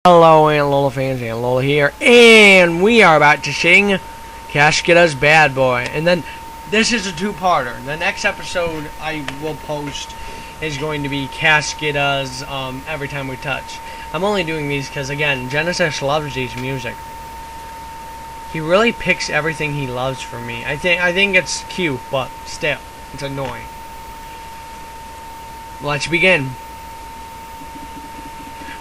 Hello, and Lola fans, and Lola here, and we are about to sing Cascada's Bad Boy. And then this is a two-parter. The next episode I will post is going to be Cascada's Every Time We Touch. I'm only doing these because, again, Genesis loves these music. He really picks everything he loves for me. I think it's cute, but still, it's annoying. Let's begin.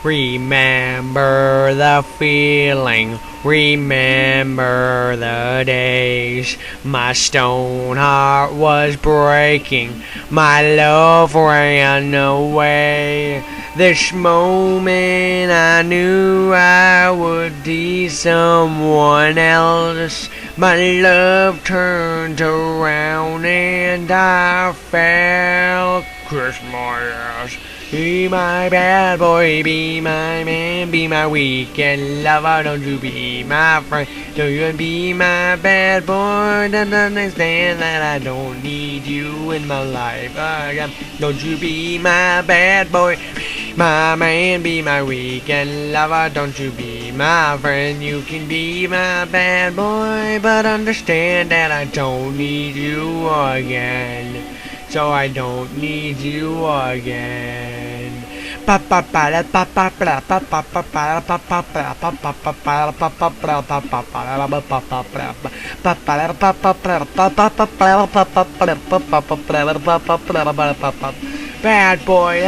Remember the feeling, remember the days. My stone heart was breaking, my love ran away. This moment I knew I would be someone else. My love turned around and I fell. Kiss my ass. Be my bad boy, be my man, be my weekend lover. Don't you be my friend, don't you be my bad boy. Don't understand that I don't need you in my life again. Don't you be my bad boy, my man, be my weekend lover. Don't you be my friend, you can be my bad boy, but understand that I don't need you again. So I don't need you again. Bad boy.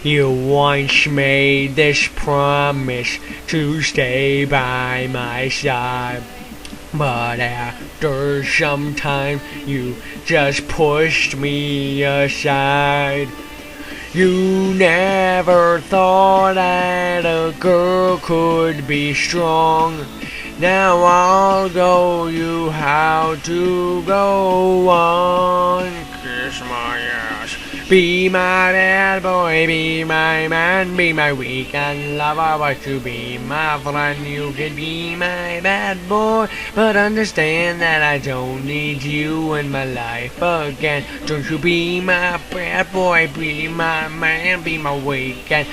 You once made this promise to stay by my side, but after some time you just pushed me aside. You never thought that a girl could be strong. Now I'll show you how to go on. Kiss my ass. Be my bad boy, be my man, be my weekend lover. But you be my friend, you can be my bad boy, but understand that I don't need you in my life again. Don't you be my bad boy, be my man, be my weekend.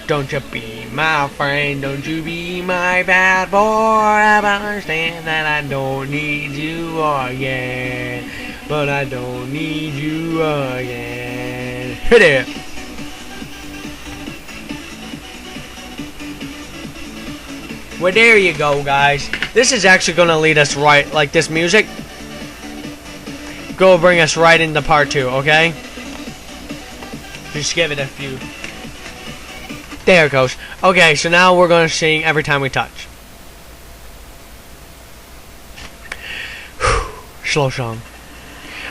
Don't you be my friend, don't you be my bad boy, but understand that I don't need you again. But I don't need you again. Hit it! Well, there you go, guys. This is actually going to lead us right, like this music. Go bring us right into part 2, okay? Just give it a few. There it goes. Okay, so now we're going to sing Every Time We Touch. Slow song.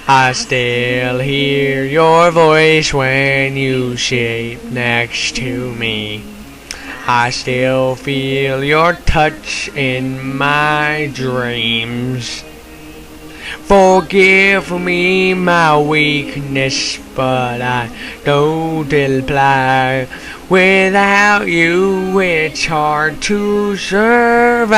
I still hear your voice when you sit next to me. I still feel your touch in my dreams. Forgive me my weakness, but I don't apply. Without you, it's hard to survive.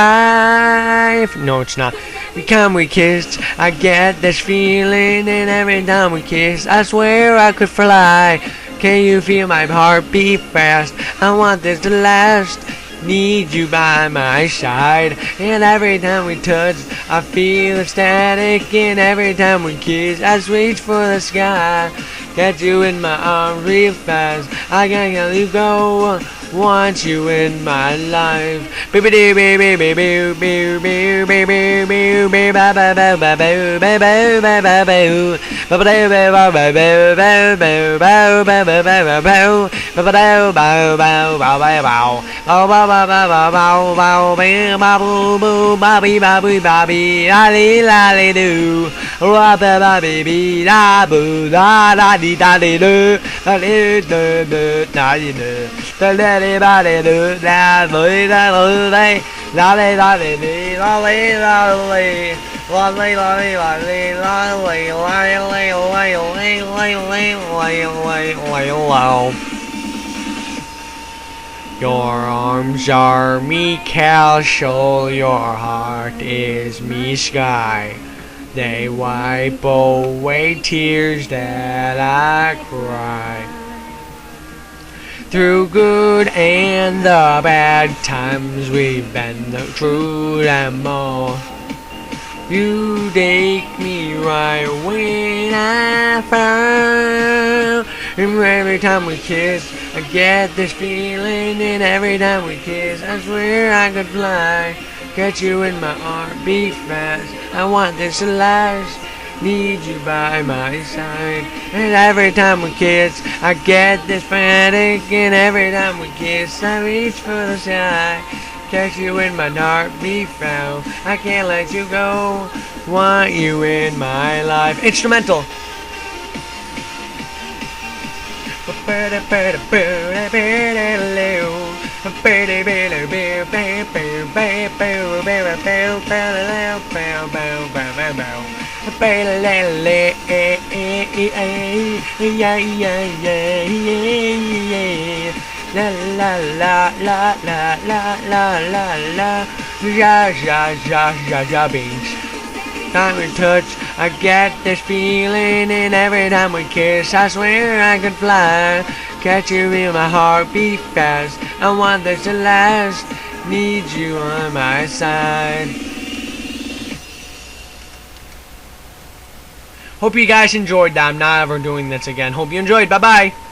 No, it's not. Every time we kiss, I get this feeling, and every time we kiss, I swear I could fly. Can you feel my heart beat fast? I want this to last. Need you by my side, and every time we touch, I feel ecstatic, and every time we kiss, I reach for the sky. Get you in my arms real fast. I can't let you go. Want you in my life. Baby, baby, baby, baby, baby, baby, baby, baby, baby, baby, Your arms are me castle, your heart is me sky. They wipe away tears that I cry. Through good and the bad times we've been through them all. You take me right when I fall. And every time we kiss, I get this feeling. And every time we kiss, I swear I could fly. Get you in my heart, beat fast. I want this to last. Need you by my side. And every time we kiss, I get this panic. And every time we kiss, I reach for the sky. Catch you in my heart, be found. I can't let you go. Want you in my life. Instrumental. La la la la la la la la la. Ja ja ja ja ja beans. Time we touch, I get this feeling, and every time we kiss, I swear I could fly. Catch you in my heart, beat fast. I want this to last. Need you on my side. Hope you guys enjoyed that. I'm not ever doing this again. Hope you enjoyed. Bye bye.